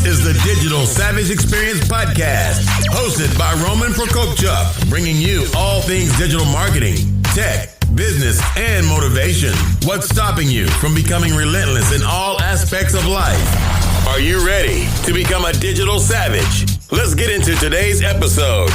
This is the Digital Savage Experience Podcast, hosted by Prokopchuk, bringing you all things digital marketing, tech, business, and motivation. What's stopping you from becoming relentless in all aspects of life? Are you ready to become a digital savage? Let's get into today's episode.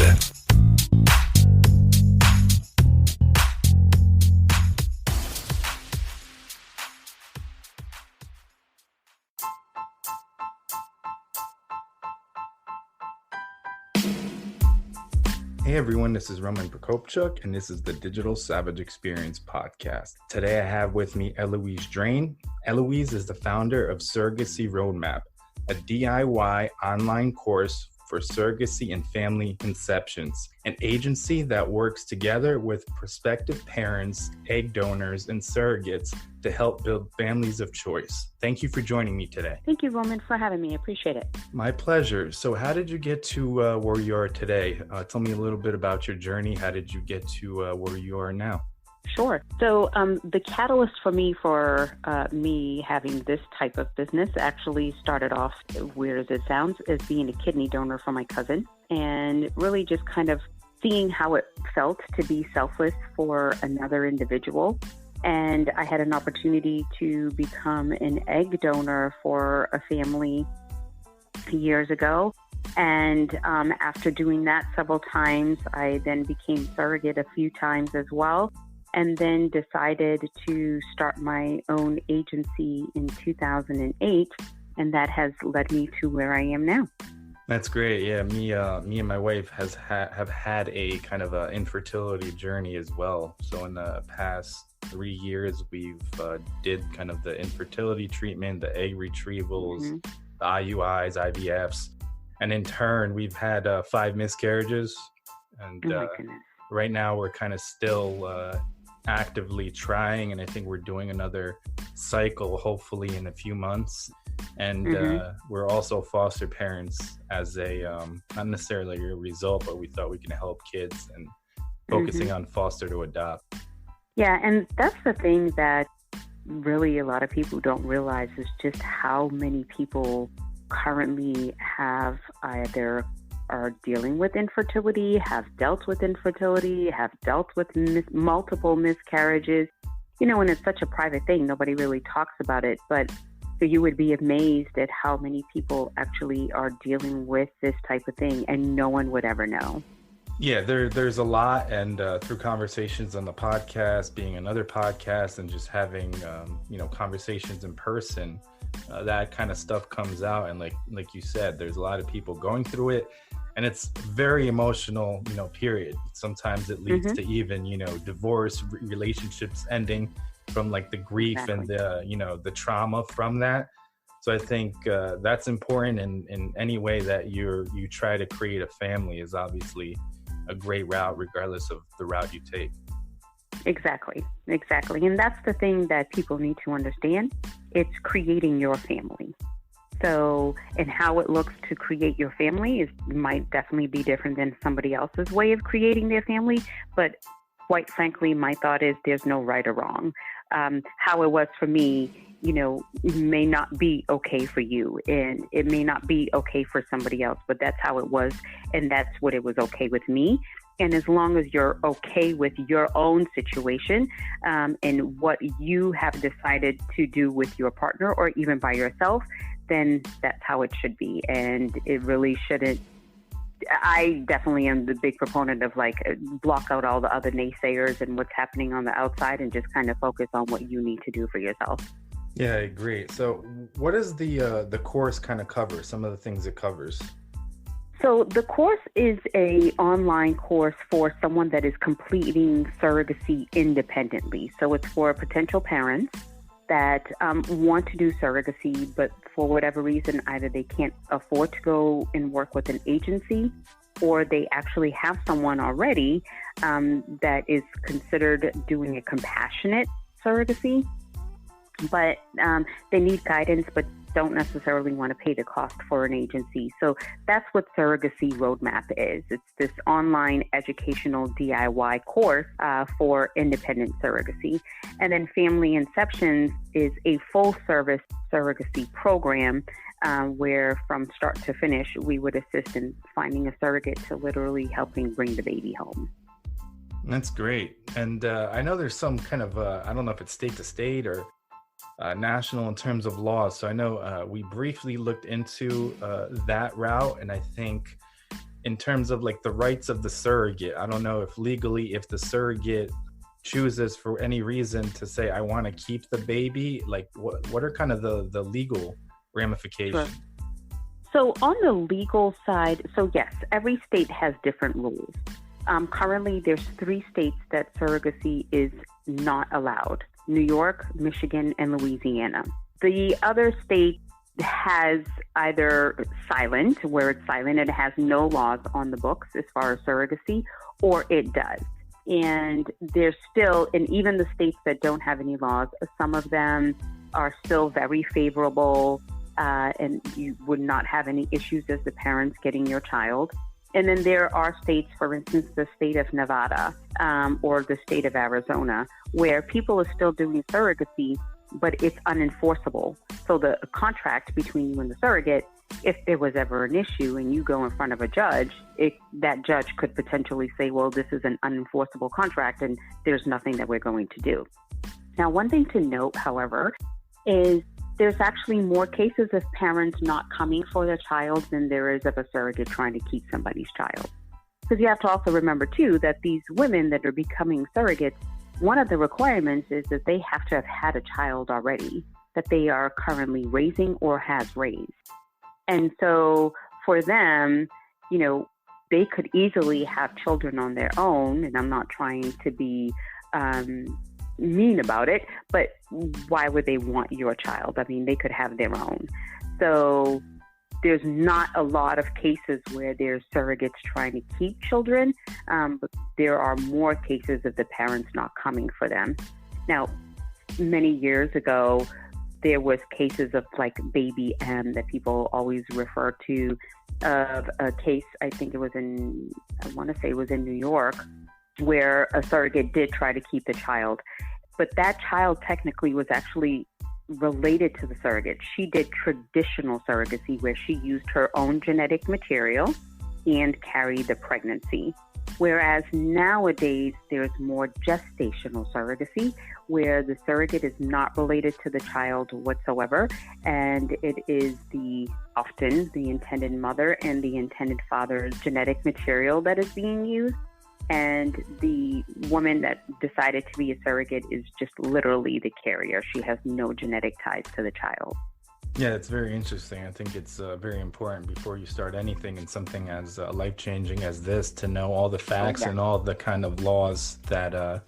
Hey everyone, this is Prokopchuk, and this is the Digital Savage Experience Podcast. Today I have with me Eloise Drane. Eloise is the founder of Surrogacy Roadmap, a DIY online course for surrogacy and family inceptions, an agency that works together with prospective parents, egg donors, and surrogates to help build families of choice. Thank you for joining me today. Thank you, Roman, for having me. I appreciate it. My pleasure. So how did you get to where you are today? Tell me a little bit about your journey. How did you get to where you are now? Sure. So the catalyst for me me having this type of business actually started off, weird as it sounds, as being a kidney donor for my cousin, and really just kind of seeing how it felt to be selfless for another individual. And I had an opportunity to become an egg donor for a family years ago. And after doing that several times, I then became surrogate a few times as well, and then decided to start my own agency in 2008, and that has led me to where I am now. That's great. Yeah, me and my wife have had a kind of a infertility journey as well. So in the past 3 years, we've did kind of the infertility treatment, the egg retrievals, the IUIs, IVFs, and in turn, we've had 5 miscarriages. And right now, we're kind of still actively trying, and I think we're doing another cycle hopefully in a few months. And we're also foster parents as a not necessarily a result, but we thought we can help kids and focusing on foster to adopt. Yeah, and that's the thing that really a lot of people don't realize is just how many people currently have either are dealing with infertility, have dealt with infertility, have dealt with multiple miscarriages, and it's such a private thing. Nobody really talks about it, but so you would be amazed at how many people actually are dealing with this type of thing, and no one would ever know. Yeah, there's a lot, and through conversations on the podcast, being another podcast, and just having conversations in person, that kind of stuff comes out. And like you said, there's a lot of people going through it, and it's very emotional, period. Sometimes it leads to even, divorce, relationships ending from like the grief and the trauma from that. So I think that's important, and in any way that you try to create a family is obviously a great route, regardless of the route you take. Exactly. And that's the thing that people need to understand. It's creating your family. So, and how it looks to create your family might definitely be different than somebody else's way of creating their family. But quite frankly, my thought is there's no right or wrong. How it was for me, may not be okay for you, and it may not be okay for somebody else, but that's how it was, and that's what it was okay with me. And as long as you're okay with your own situation and what you have decided to do with your partner or even by yourself, then that's how it should be. And it really shouldn't. I definitely am the big proponent of block out all the other naysayers and what's happening on the outside and just kind of focus on what you need to do for yourself. Yeah, I agree. So what does the course kind of cover? Some of the things it covers? So the course is a online course for someone that is completing surrogacy independently. So it's for potential parents that want to do surrogacy, but for whatever reason, either they can't afford to go and work with an agency, or they actually have someone already that is considered doing a compassionate surrogacy. but they need guidance, but don't necessarily want to pay the cost for an agency. So that's what Surrogacy Roadmap is. It's this online educational DIY course for independent surrogacy. And then Family Inceptions is a full-service surrogacy program where from start to finish, we would assist in finding a surrogate to literally helping bring the baby home. That's great. And I know there's some kind of, I don't know if it's state to state or national in terms of laws. So I know we briefly looked into that route. And I think in terms of like the rights of the surrogate, I don't know if legally, if the surrogate chooses for any reason to say, I want to keep the baby, like what are kind of the legal ramifications? Sure. So on the legal side, so yes, every state has different rules. Currently, there's 3 states that surrogacy is not allowed: New York, Michigan, and Louisiana. The other state has either silent, where it's silent, it has no laws on the books as far as surrogacy, or it does. And there's still, and even the states that don't have any laws, some of them are still very favorable, and you would not have any issues as the parents getting your child. And then there are states, for instance, the state of Nevada or the state of Arizona, where people are still doing surrogacy, but it's unenforceable. So the contract between you and the surrogate, if there was ever an issue and you go in front of a judge, that judge could potentially say, well, this is an unenforceable contract and there's nothing that we're going to do. Now, one thing to note, however, is there's actually more cases of parents not coming for their child than there is of a surrogate trying to keep somebody's child. Because you have to also remember, too, that these women that are becoming surrogates, one of the requirements is that they have to have had a child already that they are currently raising or has raised. And so for them, you know, they could easily have children on their own, and I'm not trying to be mean about it, but why would they want your child? I mean, they could have their own. So there's not a lot of cases where there's surrogates trying to keep children, but there are more cases of the parents not coming for them. Now, many years ago, there was cases of like baby M that people always refer to, of a case, I think it was I want to say it was in New York, where a surrogate did try to keep the child. But that child technically was actually related to the surrogate. She did traditional surrogacy where she used her own genetic material and carried the pregnancy. Whereas nowadays, there's more gestational surrogacy where the surrogate is not related to the child whatsoever, and it is often the intended mother and the intended father's genetic material that is being used. And the woman that decided to be a surrogate is just literally the carrier. She has no genetic ties to the child. Yeah, it's very interesting. I think it's very important before you start anything in something as life-changing as this to know all the facts and all the kind of laws that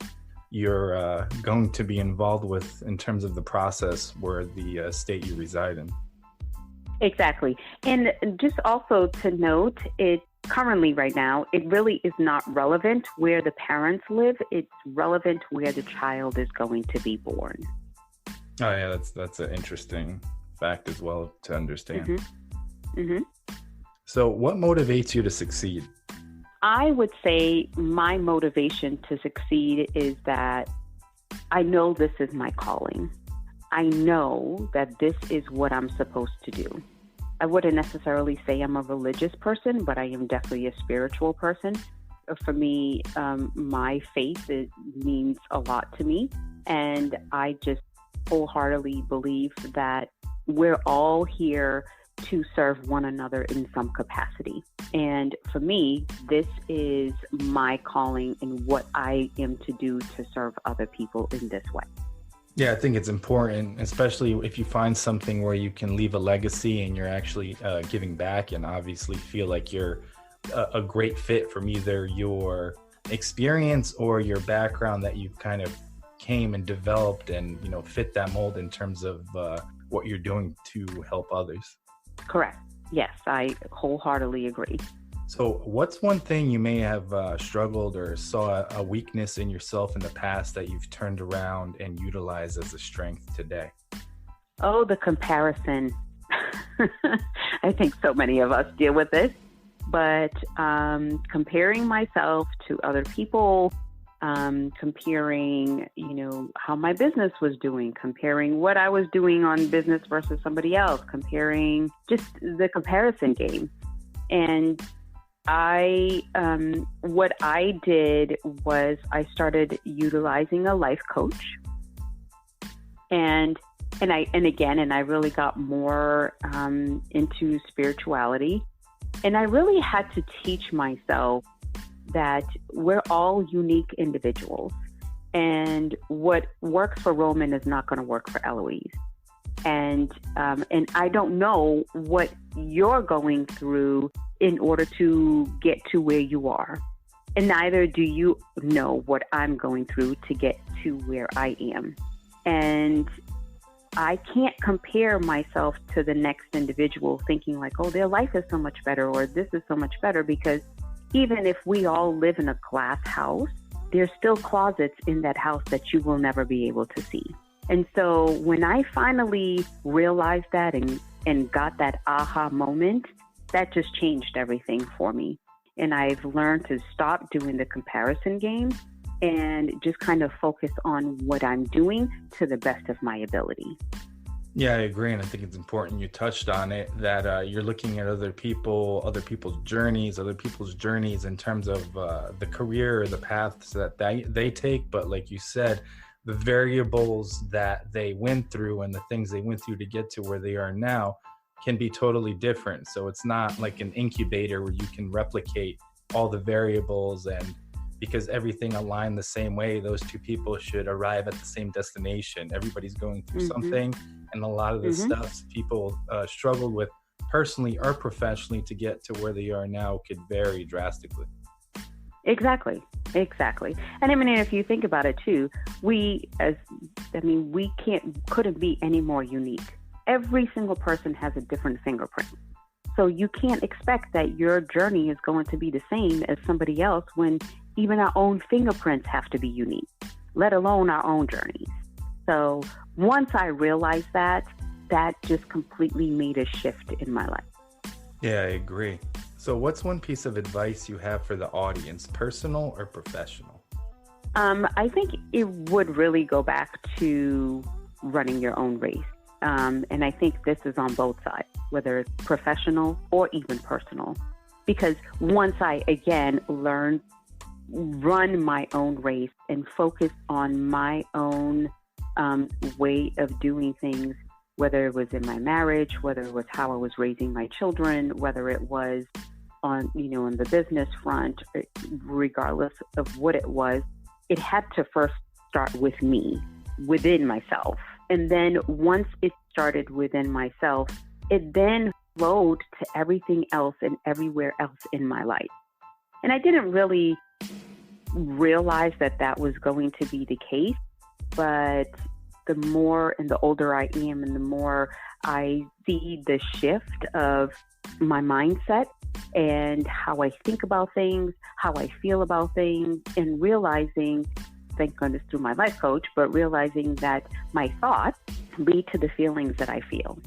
you're going to be involved with in terms of the process where the state you reside in. Exactly. And just also to note, currently right now, it really is not relevant where the parents live. It's relevant where the child is going to be born. Oh yeah, that's an interesting fact as well to understand. Mm-hmm. Mm-hmm. So what motivates you to succeed? I would say my motivation to succeed is that I know this is my calling. I know that this is what I'm supposed to do. I wouldn't necessarily say I'm a religious person, but I am definitely a spiritual person. For me, my faith, it means a lot to me. And I just wholeheartedly believe that we're all here to serve one another in some capacity. And for me, this is my calling and what I am to do to serve other people in this way. Yeah, I think it's important, especially if you find something where you can leave a legacy and you're actually giving back and obviously feel like you're a great fit from either your experience or your background that you've kind of came and developed and, you know, fit that mold in terms of what you're doing to help others. Correct. Yes, I wholeheartedly agree. So what's one thing you may have struggled or saw a weakness in yourself in the past that you've turned around and utilized as a strength today? Oh, the comparison. I think so many of us deal with this, but comparing myself to other people, comparing, how my business was doing, comparing what I was doing on business versus somebody else, comparing just the comparison game. And what I did was I started utilizing a life coach, and I really got more into spirituality, and I really had to teach myself that we're all unique individuals, and what works for Roman is not going to work for Eloise. And I don't know what you're going through in order to get to where you are. And neither do you know what I'm going through to get to where I am. And I can't compare myself to the next individual thinking like, oh, their life is so much better or this is so much better, because even if we all live in a glass house, there's still closets in that house that you will never be able to see. And so when I finally realized that and got that aha moment, that just changed everything for me. And I've learned to stop doing the comparison game and just kind of focus on what I'm doing to the best of my ability. Yeah, I agree. And I think it's important you touched on it, that you're looking at other people's journeys in terms of the career or the paths that they take. But like you said, the variables that they went through and the things they went through to get to where they are now can be totally different. So it's not like an incubator where you can replicate all the variables, and because everything aligned the same way, those two people should arrive at the same destination. Everybody's going through something, and a lot of the stuff people struggled with personally or professionally to get to where they are now could vary drastically. Exactly. And I mean, if you think about it too, we couldn't be any more unique. Every single person has a different fingerprint. So you can't expect that your journey is going to be the same as somebody else when even our own fingerprints have to be unique, let alone our own journeys. So once I realized that just completely made a shift in my life. Yeah, I agree. So what's one piece of advice you have for the audience, personal or professional? I think it would really go back to running your own race. And I think this is on both sides, whether it's professional or even personal. Because once I, again, learned, run my own race and focus on my own way of doing things, whether it was in my marriage, whether it was how I was raising my children, whether it was on the business front, regardless of what it was, it had to first start with me, within myself. And then once it started within myself, it then flowed to everything else and everywhere else in my life. And I didn't really realize that was going to be the case, but the more and the older I am and the more I see the shift of my mindset and how I think about things, how I feel about things, and realizing, thank goodness through my life coach, but realizing that my thoughts lead to the feelings that I feel.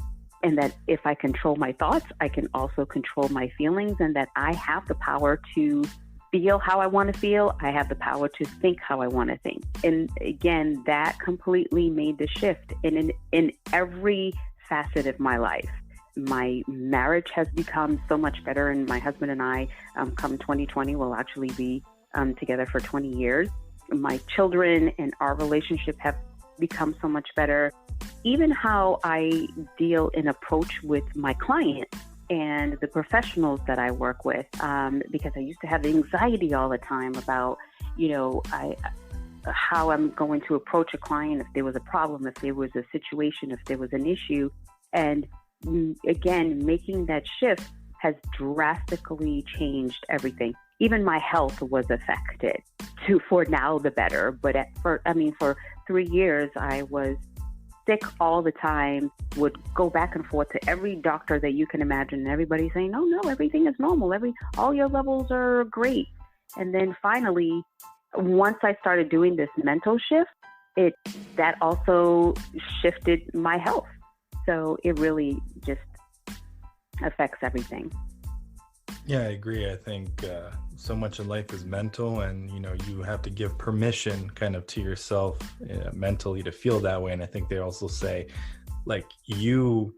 And that if I control my thoughts, I can also control my feelings, and that I have the power to feel how I want to feel. I have the power to think how I want to think. And again, that completely made the shift in every facet of my life. My marriage has become so much better, and my husband and I, come 2020, will actually be together for 20 years. My children and our relationship have become so much better. Even how I deal and approach with my clients and the professionals that I work with, because I used to have anxiety all the time about, how I'm going to approach a client if there was a problem, if there was a situation, if there was an issue. And again, making that shift has drastically changed everything. Even my health was affected for now the better. But for 3 years, I was sick all the time, would go back and forth to every doctor that you can imagine, and everybody's saying, "Oh no, everything is normal. All your levels are great." And then finally, once I started doing this mental shift, that also shifted my health. So it really just affects everything. Yeah, I agree. I think so much of life is mental, and you have to give permission kind of to yourself mentally to feel that way. And I think they also say, like, you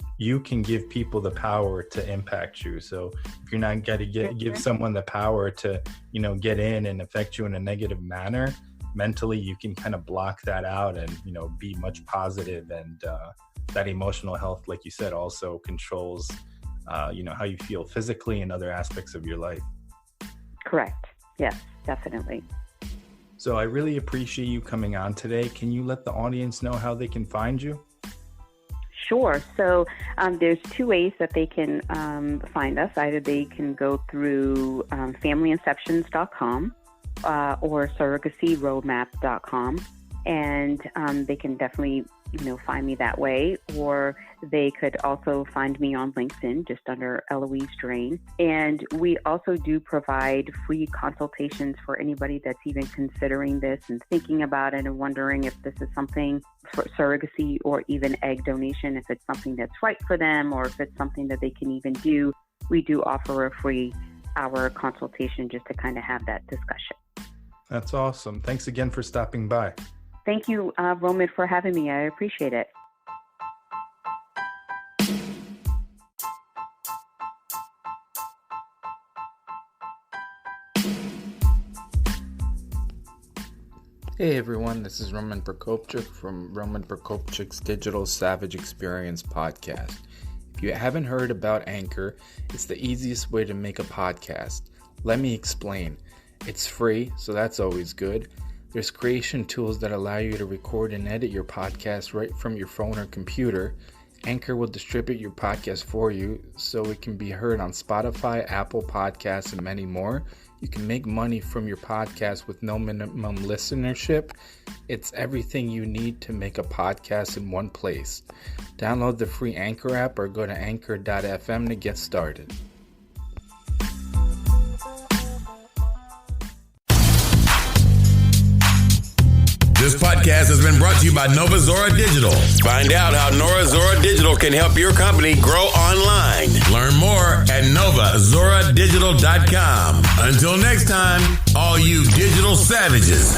can give people the power to impact you. So if you're not going to give someone the power to get in and affect you in a negative manner, mentally you can kind of block that out and be much positive. And that emotional health, like you said, also controls how you feel physically and other aspects of your life. Correct. Yes, definitely. So I really appreciate you coming on today. Can you let the audience know how they can find you? Sure. So there's two ways that they can find us. Either they can go through familyinceptions.com or surrogacyroadmap.com, and they can definitely find me that way, or they could also find me on LinkedIn just under Eloise Drane. And we also do provide free consultations for anybody that's even considering this and thinking about it and wondering if this is something for surrogacy or even egg donation, if it's something that's right for them or if it's something that they can even do. We do offer a free hour consultation just to kind of have that discussion. That's awesome. Thanks again for stopping by. Thank you, Roman, for having me. I appreciate it. Hey everyone, this is Roman Prokopchuk from Roman Prokopchuk's Digital Savage Experience podcast. If you haven't heard about Anchor, it's the easiest way to make a podcast. Let me explain. It's free, so that's always good. There's creation tools that allow you to record and edit your podcast right from your phone or computer. Anchor will distribute your podcast for you so it can be heard on Spotify, Apple Podcasts, and many more. You can make money from your podcast with no minimum listenership. It's everything you need to make a podcast in one place. Download the free Anchor app or go to anchor.fm to get started. This podcast has been brought to you by Nova Zora Digital. Find out how Nova Zora Digital can help your company grow online. Learn more at novazoradigital.com. Until next time, all you digital savages.